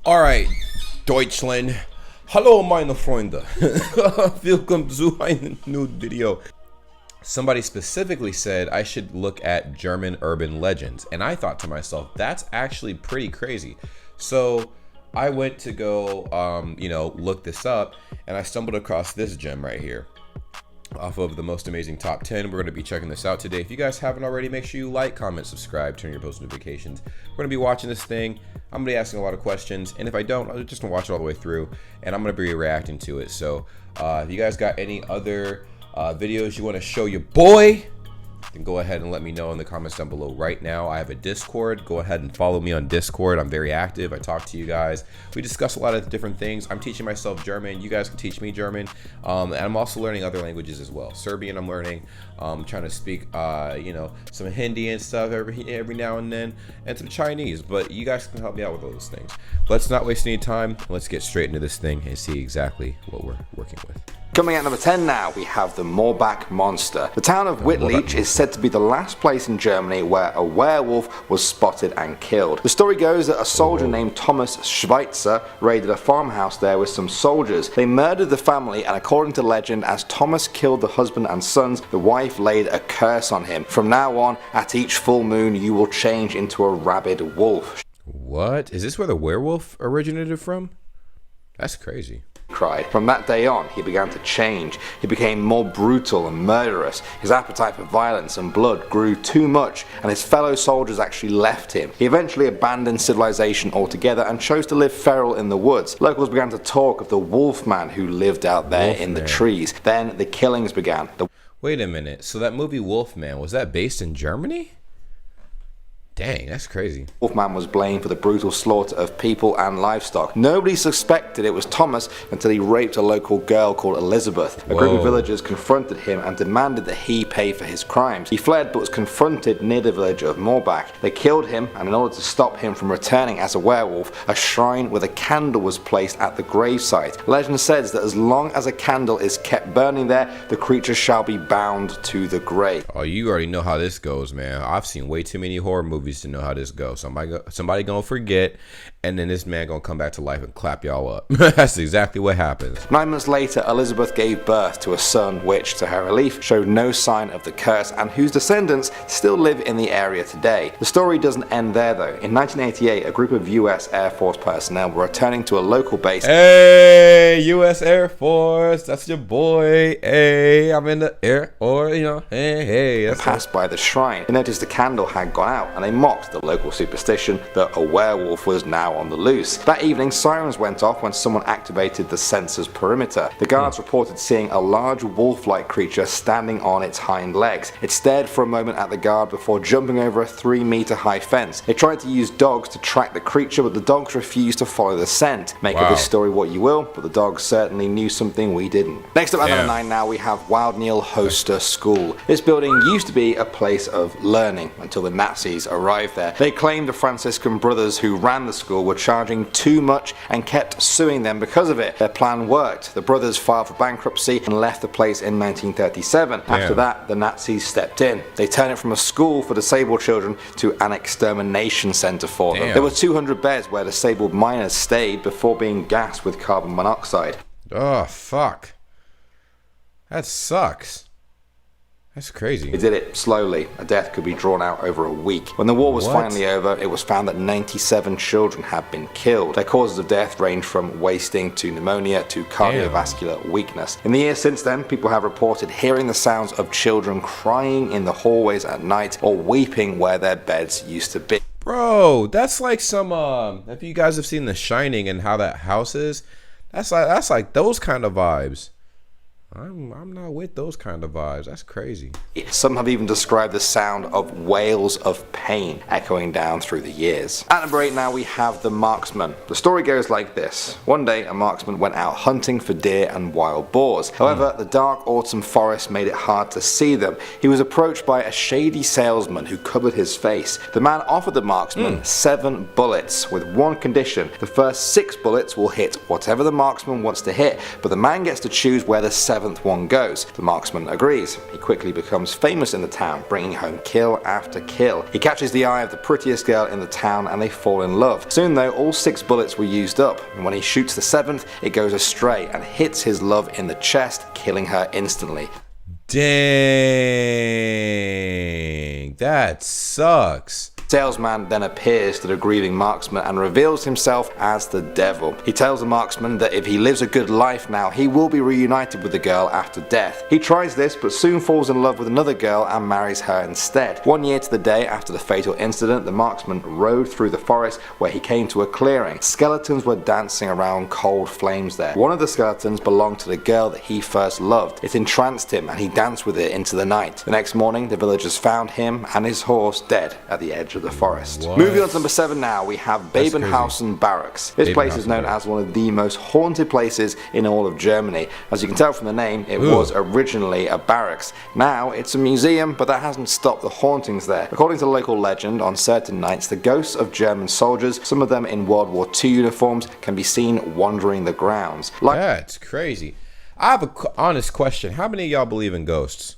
Alright, Deutschland. Hallo meine Freunde. Willkommen zu einem neuen video. Somebody specifically said I should look at German urban legends, and I thought to myself, that's actually pretty crazy. So I went to go, look this up, and I stumbled across this gem right here off of the most amazing top 10. We're going to be checking this out today. If you guys haven't already, make sure you like, comment, subscribe, turn your post notifications. We're going to be watching this thing. I'm going to be asking a lot of questions, and if I don't, I'm just going to watch it all the way through, and I'm going to be reacting to it. So if you guys got any other videos you want to show your boy, then go ahead and let me know in the comments down below right now. I have a Discord. Go ahead and follow me on Discord. I'm very active. I talk to you guys. We discuss a lot of different things. I'm teaching myself German. You guys can teach me German. And I'm also learning other languages as well. Serbian I'm learning. Trying to speak, some Hindi and stuff every now and then, and some Chinese. But you guys can help me out with all those things. Let's not waste any time. Let's get straight into this thing and see exactly what we're working with. Coming at number 10 now, we have the Moorbach Monster. The town of Wittlich is said to be the last place in Germany where a werewolf was spotted and killed. The story goes that a soldier named Thomas Schweitzer raided a farmhouse there with some soldiers. They murdered the family, and according to legend, as Thomas killed the husband and sons, the wife laid a curse on him. From now on, at each full moon, you will change into a rabid wolf. What? Is this where the werewolf originated from? That's crazy. Cried. From that day on, he began to change. He became more brutal and murderous. His appetite for violence and blood grew too much, and his fellow soldiers actually left him. He eventually abandoned civilization altogether and chose to live feral in the woods. Locals began to talk of the Wolfman who lived out there in the trees. Then the killings began. Wait a minute, so that movie Wolfman, was that based in Germany? Dang, that's crazy. Wolfman was blamed for the brutal slaughter of people and livestock. Nobody suspected it was Thomas until he raped a local girl called Elizabeth. A group of villagers confronted him and demanded that he pay for his crimes. He fled but was confronted near the village of Moorbach. They killed him, and in order to stop him from returning as a werewolf, a shrine with a candle was placed at the gravesite. Legend says that as long as a candle is kept burning there, the creature shall be bound to the grave. Oh, you already know how this goes, man. I've seen way too many horror movies to know how this goes. Somebody gonna forget, and then this man gonna come back to life and clap y'all up. That's exactly what happens. 9 months later, Elizabeth gave birth to a son which, to her relief, showed no sign of the curse and whose descendants still live in the area today. The story doesn't end there though. In 1988, a group of US Air Force personnel were returning to a local base. Hey, US Air Force, that's your boy. Hey, I'm in the air, or hey. That's passed by the shrine. They noticed the candle had gone out, and they mocked the local superstition that a werewolf was now on the loose. That evening, sirens went off when someone activated the sensor's perimeter. The guards reported seeing a large wolf-like creature standing on its hind legs. It stared for a moment at the guard before jumping over a 3-meter high fence. They tried to use dogs to track the creature, but the dogs refused to follow the scent. Make of this story what you will, but the dogs certainly knew something we didn't. Next up at number 9 now, we have Wildneil Hoster School. This building used to be a place of learning until the Nazis arrived there. They claimed the Franciscan brothers who ran the school were charging too much and kept suing them because of it. Their plan worked. The brothers filed for bankruptcy and left the place in 1937. After that, the Nazis stepped in. They turned it from a school for disabled children to an extermination center for them. There were 200 beds where disabled miners stayed before being gassed with carbon monoxide. Oh, fuck. That sucks. That's crazy. They did it slowly. A death could be drawn out over a week. When the war was finally over, it was found that 97 children had been killed. Their causes of death range from wasting to pneumonia to cardiovascular weakness. In the years since then, people have reported hearing the sounds of children crying in the hallways at night or weeping where their beds used to be. Bro, that's like some if you guys have seen The Shining and how that house is, that's like those kind of vibes. I'm not with those kind of vibes. That's crazy. Some have even described the sound of wails of pain echoing down through the years. At number 8 now, we have the Marksman. The story goes like this. One day, a marksman went out hunting for deer and wild boars. However, the dark autumn forest made it hard to see them. He was approached by a shady salesman who covered his face. The man offered the marksman 7 bullets with one condition. The first 6 bullets will hit whatever the marksman wants to hit, but the man gets to choose where the 7th 7th one goes. The marksman agrees. He quickly becomes famous in the town, bringing home kill after kill. He catches the eye of the prettiest girl in the town and they fall in love. Soon though, all 6 bullets were used up, and when he shoots the 7th, it goes astray and hits his love in the chest, killing her instantly. Dang, that sucks. Salesman then appears to the grieving marksman and reveals himself as the devil. He tells the marksman that if he lives a good life now, he will be reunited with the girl after death. He tries this but soon falls in love with another girl and marries her instead. 1 year to the day after the fatal incident, the marksman rode through the forest where he came to a clearing. Skeletons were dancing around cold flames there. One of the skeletons belonged to the girl that he first loved. It entranced him and he danced with it into the night. The next morning, the villagers found him and his horse dead at the edge of the forest. What? Moving on to number 7 now, we have Baden Barracks. This place is known as one of the most haunted places in all of Germany. As you can tell from the name, it was originally a barracks. Now it's a museum, but that hasn't stopped the hauntings there. According to local legend, on certain nights, the ghosts of German soldiers, some of them in World War II uniforms, can be seen wandering the grounds. That's crazy. I have an honest question. How many of y'all believe in ghosts?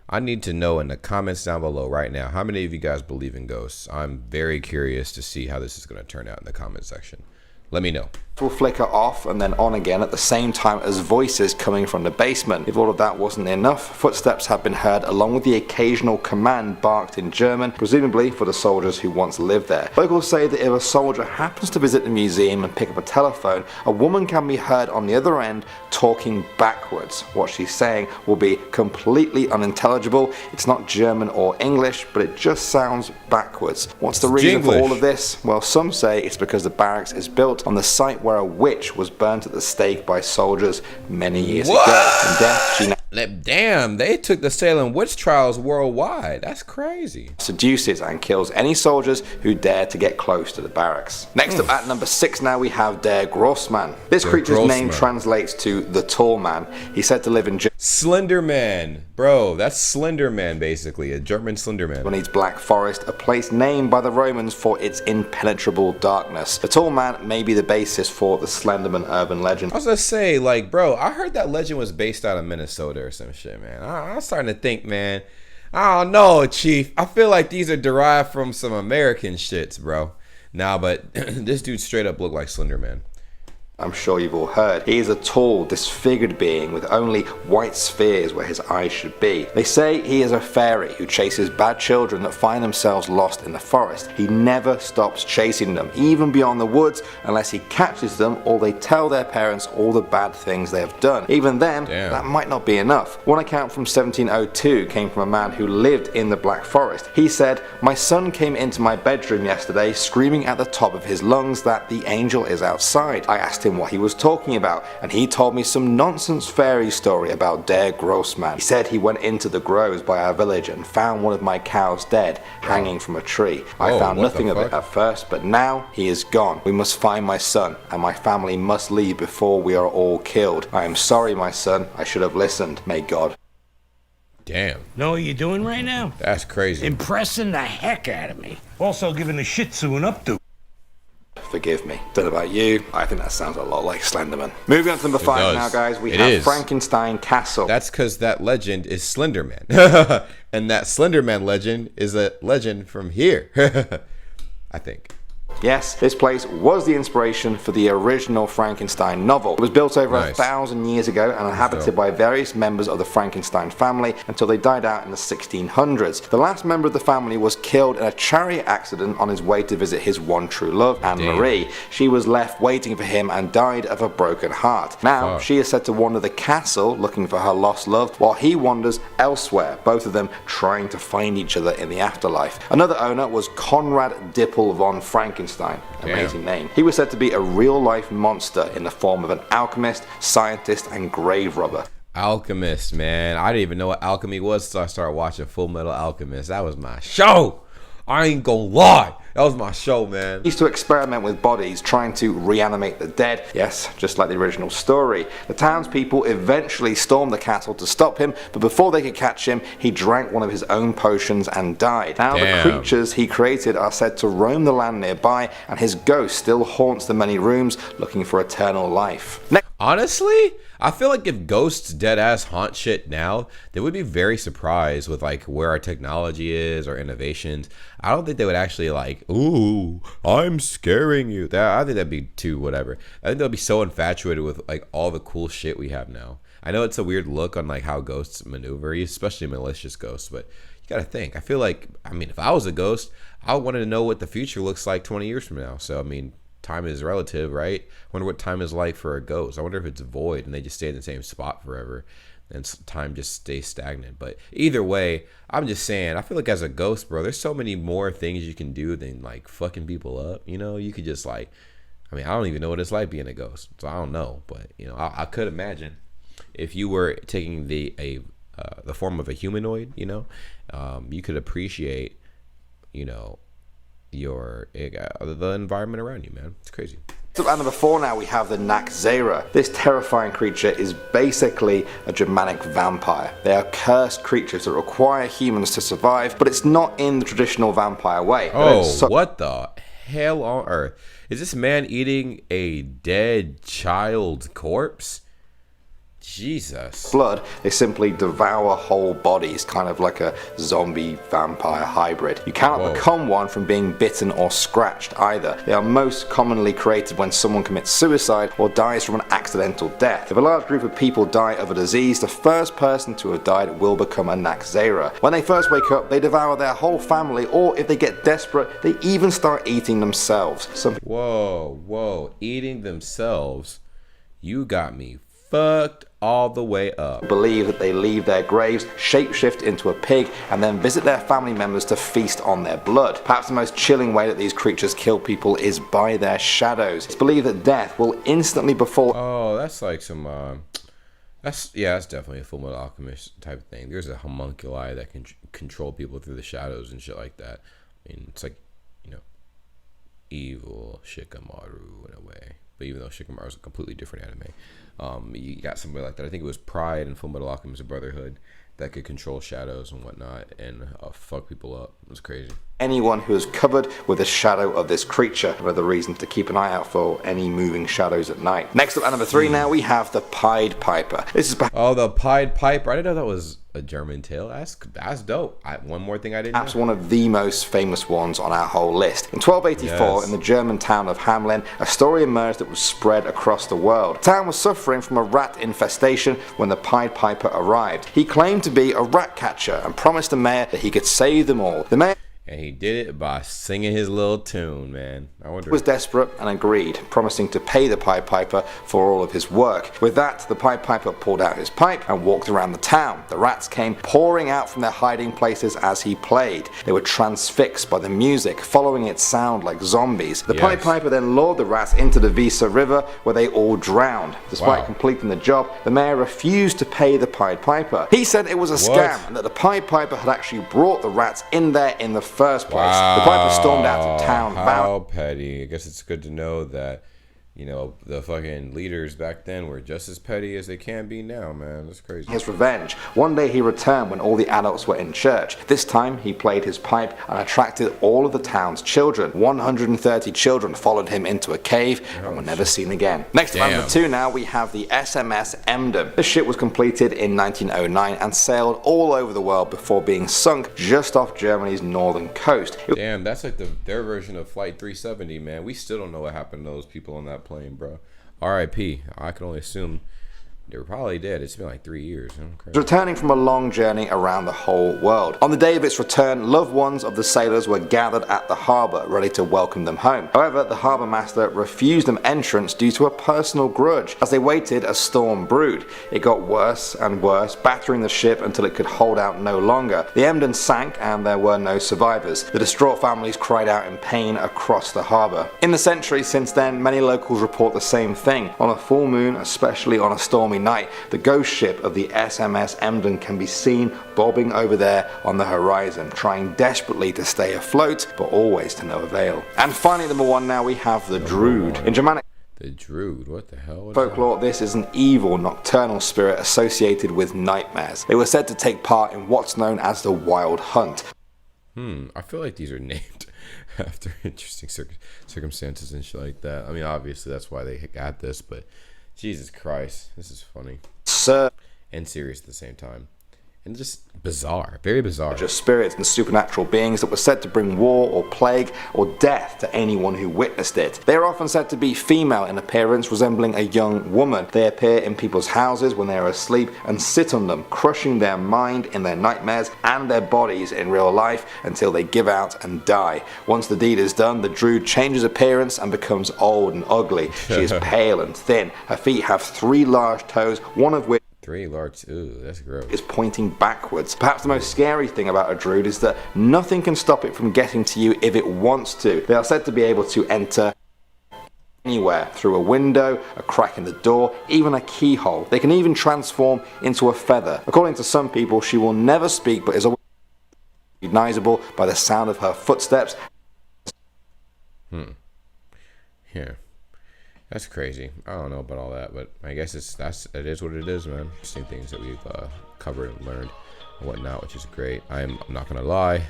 I need to know in the comments down below right now. How many of you guys believe in ghosts? I'm very curious to see how this is going to turn out in the comment section. Let me know. Will flicker off and then on again at the same time as voices coming from the basement. If all of that wasn't enough, footsteps have been heard along with the occasional command barked in German, presumably for the soldiers who once lived there. Locals say that if a soldier happens to visit the museum and pick up a telephone, a woman can be heard on the other end talking backwards. What she's saying will be completely unintelligible. It's not German or English, but it just sounds backwards. What's the reason for all of this? Well, some say it's because the barracks is built on the site where a witch was burnt at the stake by soldiers many years ago. In death, she now Damn, they took the Salem witch trials worldwide. That's crazy. seduces and kills any soldiers who dare to get close to the barracks. Next up at number 6 now we have Der Grossman. This creature's name translates to the tall man. He's said to live in Slenderman. Bro, that's Slenderman basically, a German Slenderman. Germany's Black Forest, a place named by the Romans for its impenetrable darkness. The tall man may be the basis for the Slenderman urban legend. I was gonna say, like, bro, I heard that legend was based out of Minnesota or some shit, man. I'm starting to think, man, I don't know, Chief. I feel like these are derived from some American shits, bro. Nah, but this dude straight up looked like Slenderman. I'm sure you've all heard. He is a tall, disfigured being with only white spheres where his eyes should be. They say he is a fairy who chases bad children that find themselves lost in the forest. He never stops chasing them, even beyond the woods, unless he catches them or they tell their parents all the bad things they have done. Even then, that might not be enough. One account from 1702 came from a man who lived in the Black Forest. He said, "My son came into my bedroom yesterday screaming at the top of his lungs that the angel is outside. I asked him what he was talking about, and he told me some nonsense fairy story about Der Grossman. He said he went into the groves by our village and found one of my cows dead, hanging from a tree. I found nothing of it at first, but now he is gone. We must find my son, and my family must leave before we are all killed. I am sorry, my son. I should have listened. May God." Damn. Know what you're doing right now? That's crazy. Impressing the heck out of me. Also giving a Shih Tzu an updo. Forgive me. Don't know about you, I think that sounds a lot like Slenderman. Moving on to number 5 now, guys, we have Frankenstein Castle. That's because that legend is Slenderman. And that Slenderman legend is a legend from here. I think. Yes, this place was the inspiration for the original Frankenstein novel. It was built over 1,000 years ago and inhabited by various members of the Frankenstein family until they died out in the 1600s. The last member of the family was killed in a chariot accident on his way to visit his one true love, Anne-Marie. She was left waiting for him and died of a broken heart. Now, she is said to wander the castle looking for her lost love while he wanders elsewhere, both of them trying to find each other in the afterlife. Another owner was Conrad Dippel von Frankenstein. Amazing name. He was said to be a real-life monster in the form of an alchemist, scientist, and grave robber. Alchemist, man. I didn't even know what alchemy was until I started watching Full Metal Alchemist. That was my show. I ain't gonna lie. That was my show, man. He used to experiment with bodies, trying to reanimate the dead. Yes, just like the original story. The townspeople eventually stormed the castle to stop him, but before they could catch him, he drank one of his own potions and died. Now the creatures he created are said to roam the land nearby, and his ghost still haunts the many rooms, looking for eternal life. Honestly, I feel like if ghosts dead ass haunt shit now, they would be very surprised with like where our technology is or innovations. I don't think they would actually like, ooh, I'm scaring you. That I think that'd be too whatever. I think they'll be so infatuated with like all the cool shit we have now. I know it's a weird look on like how ghosts maneuver, especially malicious ghosts, but you gotta think. I feel like, I mean, if I was a ghost, I wanted to know what the future looks like 20 years from now. So I mean, time is relative, right? I wonder what time is like for a ghost. I wonder if it's void and they just stay in the same spot forever and time just stays stagnant. But either way, I'm just saying, I feel like as a ghost, bro, there's so many more things you can do than like fucking people up. You know, you could just like, I mean, I don't even know what it's like being a ghost, so I don't know. But you know, I could imagine if you were taking the form of a humanoid, you know, you could appreciate, you know, the environment around you, man. It's crazy. At number 4 now we have the Nakzera. This terrifying creature is basically a Germanic vampire. They are cursed creatures that require humans to survive, but it's not in the traditional vampire way. Oh, what the hell on earth? Is this man eating a dead child corpse? Jesus. Blood, they simply devour whole bodies, kind of like a zombie vampire hybrid. You cannot become one from being bitten or scratched either. They are most commonly created when someone commits suicide or dies from an accidental death. If a large group of people die of a disease, the first person to have died will become a Nakzera. When they first wake up, they devour their whole family, or if they get desperate, they even start eating themselves. Whoa, eating themselves? You got me fucked all the way up. Believe that they leave their graves, shapeshift into a pig, and then visit their family members to feast on their blood. Perhaps the most chilling way that these creatures kill people is by their shadows. It's believed that death will instantly befall. Oh, that's like some that's definitely a Fullmetal Alchemist type of thing. There's a homunculi that can control people through the shadows and shit like that. I mean, it's like, you know, evil Shikamaru in a way. But even though Shikamaru is a completely different anime, you got somebody like that. I think it was Pride and Fullmetal Alchemist Brotherhood that could control shadows and whatnot and fuck people up. It was crazy. Anyone who is covered with the shadow of this creature. Another reason to keep an eye out for any moving shadows at night. Next up at number 3 now we have the Pied Piper. This is the Pied Piper. I didn't know that was a German tale. That's dope. One more thing I didn't know. Perhaps one of the most famous ones on our whole list. In 1284, in the German town of Hamelin, a story emerged that was spread across the world. The town was suffering from a rat infestation when the Pied Piper arrived. He claimed to be a rat catcher and promised the mayor that he could save them all. The mayor And he did it by singing his little tune, man. I wonder. Was desperate and agreed, promising to pay the Pied Piper for all of his work. With that, the Pied Piper pulled out his pipe and walked around the town. The rats came pouring out from their hiding places as he played. They were transfixed by the music, following its sound like zombies. The Pied Piper then lured the rats into the Visa River, where they all drowned. Despite completing the job, the mayor refused to pay the Pied Piper. He said it was a scam and that the Pied Piper had actually brought the rats in there in the first place. The Piper stormed out of town. How petty. I guess it's good to know that, you know, the fucking leaders back then were just as petty as they can be now, man. That's crazy. His revenge. One day he returned when all the adults were in church. This time he played his pipe and attracted all of the town's children. 130 children followed him into a cave and were never seen again. Next at number 2 now we have the SMS Emden. This ship was completed in 1909 and sailed all over the world before being sunk just off Germany's northern coast. Damn, that's like their version of Flight 370, man. We still don't know what happened to those people on that plane, bro. R.I.P. I can only assume they were probably dead. It's been like 3 years. Returning from a long journey around the whole world. On the day of its return, loved ones of the sailors were gathered at the harbour, ready to welcome them home. However, the harbour master refused them entrance due to a personal grudge. As they waited, a storm brewed. It got worse and worse, battering the ship until it could hold out no longer. The Emden sank and there were no survivors. The distraught families cried out in pain across the harbour. In the centuries since then, many locals report the same thing. On a full moon, especially on a stormy night, the ghost ship of the SMS Emden can be seen bobbing over there on the horizon, trying desperately to stay afloat, but always to no avail. And finally, number 1 now, we have the Drude. In Germanic the Drude, what the hell? folklore, this is an evil nocturnal spirit associated with nightmares. They were said to take part in what's known as the Wild Hunt. I feel like these are named after interesting circumstances and shit like that. I mean, obviously that's why they got this, but Jesus Christ, this is funny and serious at the same time, and just bizarre, very bizarre. Just spirits and supernatural beings that were said to bring war or plague or death to anyone who witnessed it. They are often said to be female in appearance, resembling a young woman. They appear in people's houses when they are asleep and sit on them, crushing their mind in their nightmares and their bodies in real life until they give out and die. Once the deed is done, the Drude changes appearance and becomes old and ugly. She is pale and thin. Her feet have 3 large toes, one of which 3 large, ooh, that's gross. is pointing backwards. Perhaps the most scary thing about a Drude is that nothing can stop it from getting to you if it wants to. They are said to be able to enter anywhere, through a window, a crack in the door, even a keyhole. They can even transform into a feather. According to some people, she will never speak but is always recognizable by the sound of her footsteps. Yeah. That's crazy. I don't know about all that, but I guess it is what it is, man. Interesting things that we've covered and learned and whatnot, which is great. I'm not gonna lie,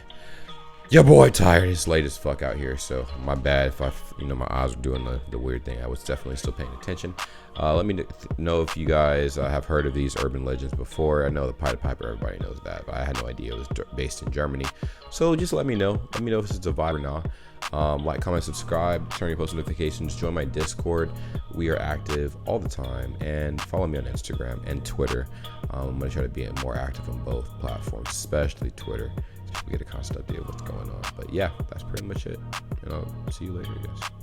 your boy tired. It's late as fuck out here, so my bad if my eyes were doing the weird thing. I was definitely still paying attention. Let me know if you guys have heard of these urban legends before. I know the Pied Piper, everybody knows that, but I had no idea it was based in Germany. So just let me know. Let me know if it's a vibe or not. Like, comment, subscribe, turn your post notifications, join my Discord. We are active all the time, and follow me on Instagram and Twitter. I'm gonna try to be more active on both platforms, especially Twitter, so we get a constant update of what's going on. But yeah, that's pretty much it, and I'll see you later, guys.